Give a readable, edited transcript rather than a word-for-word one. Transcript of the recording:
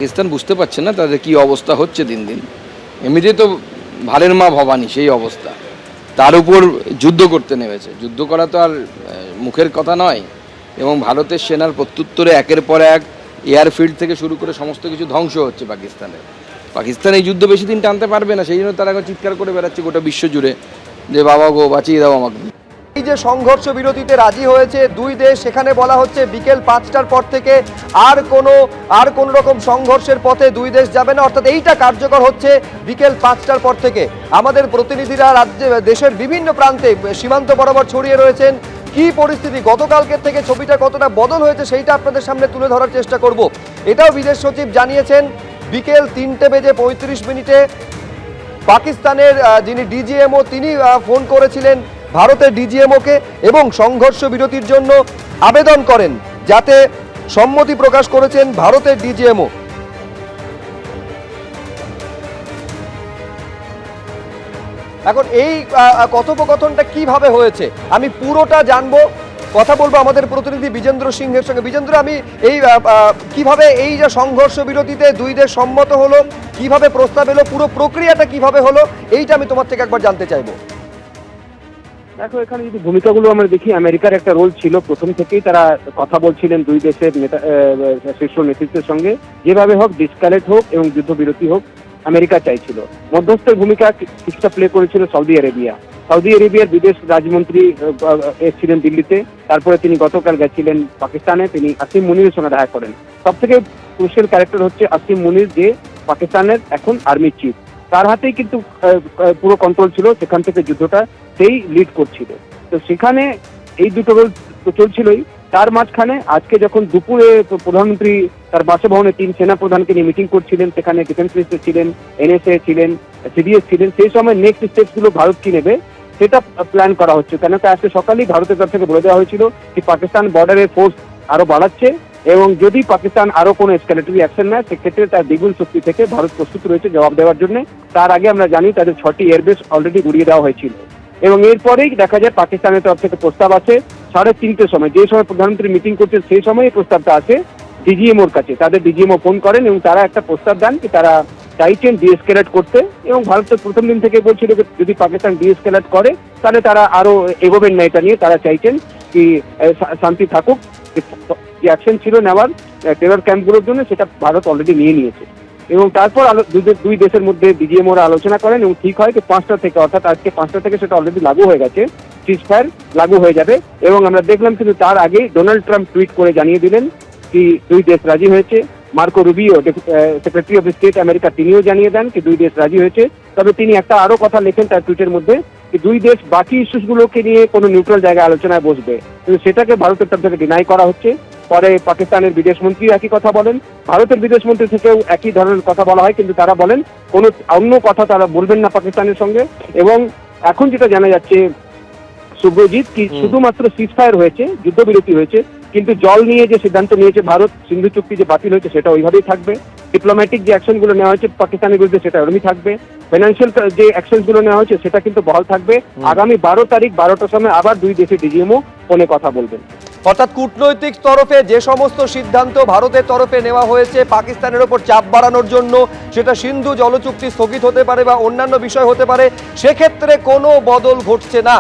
পাকিস্তান বুঝতে পারছে না তাদের কি অবস্থা হচ্ছে দিন দিন। এমনিতে তো ভালের মা ভবানী সেই অবস্থা, তার উপর যুদ্ধ করতে নেমেছে। যুদ্ধ করা তো আর মুখের কথা নয়। এবং ভারতের সেনার প্রত্যুত্তরে একের পর এক এয়ারফিল্ড থেকে শুরু করে সমস্ত কিছু ধ্বংস হচ্ছে পাকিস্তানের। পাকিস্তান এই যুদ্ধ বেশি দিন টানতে পারবে না, সেই জন্য তারা এখন চিৎকার করে বেড়াচ্ছে গোটা বিশ্ব জুড়ে যে বাবা গো বাঁচিয়ে দাও আমাকে। এই যে সংঘর্ষ বিরতিতে রাজি হয়েছে দুই দেশ, সেখানে বলা হচ্ছে বিকেল 5টার পর থেকে আর কোনো রকম সংঘর্ষের পথে দুই দেশ যাবে না, অর্থাৎ এইটা কার্যকর হচ্ছে বিকেল 5টার পর থেকে। আমাদের প্রতিনিধিরা দেশের বিভিন্ন প্রান্তে সীমান্ত বরাবর ছড়িয়ে রয়েছেন। কি পরিস্থিতি গতকালকের থেকে ছবিটা কতটা বদল হয়েছে সেইটা আপনাদের সামনে তুলে ধরার চেষ্টা করব। এটাও বিদেশ সচিব জানিয়েছেন বিকেল 3:35 পাকিস্তানের যিনি ডিজিএমও তিনি ফোন করেছিলেন ভারতের ডিজিএমওকে এবং সংঘর্ষ বিরতির জন্য আবেদন করেন, যাতে সম্মতি প্রকাশ করেছেন ভারতের ডিজিএমও। এখন এই কথোপকথনটা কিভাবে হয়েছে আমি পুরোটা জানবো, কথা বলবো আমাদের প্রতিনিধি বিজেন্দ্র সিংহের সঙ্গে। বিজেন্দ্র, আমি এই কিভাবে এই যে সংঘর্ষ বিরতিতে দুই দেশ সম্মত হলো, কিভাবে প্রস্তাব এলো, পুরো প্রক্রিয়াটা কিভাবে হলো, এইটা আমি তোমার থেকে একবার জানতে চাইবো। দেখো, এখানে যদি ভূমিকাগুলো আমরা দেখি, আমেরিকার একটা রোল ছিল। প্রথম থেকেই তারা কথা বলছিলেন দুই দেশের শীর্ষ নেতৃত্বের সঙ্গে, যেভাবে হোক ডিসকালেট হোক এবং যুদ্ধবিরতি হোক, আমেরিকা চাইছিল। মধ্যস্থের ভূমিকা কিছুটা প্লে করেছিল সৌদি আরেবিয়া। সৌদি আরেবিয়ার বিদেশ রাজমন্ত্রী এসেছিলেন দিল্লিতে, তারপরে তিনি গতকাল গেছিলেন পাকিস্তানে, তিনি আসিম মুনিরের সঙ্গে দেখা করেন। সব থেকে ক্রুশিয়াল ক্যারেক্টার হচ্ছে আসিম মুনির, যে পাকিস্তানের এখন আর্মি চিফ। তার হাতেই কিন্তু পুরো কন্ট্রোল ছিল, সেখান থেকে যুদ্ধটা সেই লিড করছিল। তো সেখানে এই দুটো রোল তো চলছিলই। তার মাঝখানে আজকে যখন দুপুরে প্রধানমন্ত্রী তার বাসভবনে 3 সেনা প্রধানকে নিয়ে মিটিং করছিলেন, সেখানে ডিফেন্স মিনিস্টার ছিলেন, এনএসএ ছিলেন, সিডিএস ছিলেন, সেই সময় নেক্সট স্টেপসগুলো ভারত কি নেবে সেটা প্ল্যান করা হচ্ছে। কেন আজকে সকালেই ভারতের তরফ থেকে বলে দেওয়া হয়েছিল যে পাকিস্তান বর্ডারে ফোর্স আরো বাড়াচ্ছে এবং যদি পাকিস্তান আরো কোনো এসকালেটরি অ্যাকশন নেয় সেক্ষেত্রে তার দ্বিগুণ শক্তি থেকে ভারত প্রস্তুত রয়েছে জবাব দেওয়ার জন্য। তার আগে আমরা জানি তাদের 6টি এয়ারবেস অলরেডি গুড়িয়ে দেওয়া হয়েছিল এবং এরপরেই দেখা যায় পাকিস্তানের তরফ থেকে প্রস্তাব আছে 3:30টার সময়, যে সময় প্রধানমন্ত্রী মিটিং করছেন সেই সময় এই প্রস্তাবটা আসে ডিজিএমওর কাছে। তাদের ডিজিএমও ফোন করেন এবং তারা একটা প্রস্তাব দেন কি তারা চাইছেন ডিএসকেলেট করতে। এবং ভারত তো প্রথম দিন থেকে বলছিল যে যদি পাকিস্তান ডিএসকেলেট করে তাহলে তারা আরো এগোবেন না, এটা নিয়ে তারা চাইছেন কি শান্তি থাকুক। যে অ্যাকশন ছিল নেওয়ার টেরর ক্যাম্পগুলোর জন্য সেটা ভারত অলরেডি নিয়ে নিয়েছে। এবং তারপর দুই দেশের মধ্যে ডিজিএমওরা আলোচনা করেন এবং ঠিক হয় যে 5টা থেকে, অর্থাৎ আজকে 5টা থেকে সেটা অলরেডি লাগু হয়ে গেছে, সিজফায়ার লাগু হয়ে যাবে। এবং আমরা দেখলাম কিন্তু তার আগে ডোনাল্ড ট্রাম্প টুইট করে জানিয়ে দিলেন কি দুই দেশ রাজি হয়েছে। Marco Rubio secretary of state America, তিনিও জানিয়ে দেন কি দুই দেশ রাজি হয়েছে। তবে তিনি একটা আরো কথা লেখেন তার টুইটের মধ্যে কি দুই দেশ বাকি ইস্যুসগুলোকে নিয়ে কোনো নিউট্রাল জায়গায় আলোচনায় বসবে, কিন্তু সেটাকে ভারতের তরফ থেকে ডিনাই করা হচ্ছে। পরে পাকিস্তানের বিদেশমন্ত্রী একই কথা বলেন, ভারতের বিদেশমন্ত্রী থেকেও একই ধরনের কথা বলা হয়, কিন্তু তারা বলেন কোনো অন্য কথা তারা বলবেন না পাকিস্তানের সঙ্গে। এবং এখন যেটা জানা যাচ্ছে শুভ্রজিৎ, কি শুধুমাত্র সিজফায়ার হয়েছে, যুদ্ধবিরতি হয়েছে, কিন্তু জল নিয়ে যে সিদ্ধান্ত নিয়েছে ভারত, সিন্ধু চুক্তি যে বাতিল হয়েছে সেটা ওইভাবেই থাকবে। ডিপ্লোম্যাটিক যে অ্যাকশনগুলো নেওয়া হয়েছে পাকিস্তানের বিরুদ্ধে সেটা ওরমই থাকবে। ফাইন্যান্সিয়াল যে অ্যাকশনগুলো নেওয়া হয়েছে সেটা কিন্তু বহাল থাকবে। আগামী 12 তারিখ 12টার সময় আবার দুই দেশের ডিজিএমও ফোনে কথা বলবেন। অর্থাৎ কূটনৈতিক তরফে যে সমস্ত সিদ্ধান্ত ভারতের তরফে নেওয়া হয়েছে পাকিস্তানের ওপর চাপ বাড়ানোর জন্য, সেটা সিন্ধু জলচুক্তি স্থগিত হতে পারে বা অন্যান্য বিষয় হতে পারে, সেক্ষেত্রে কোনো বদল ঘটছে না।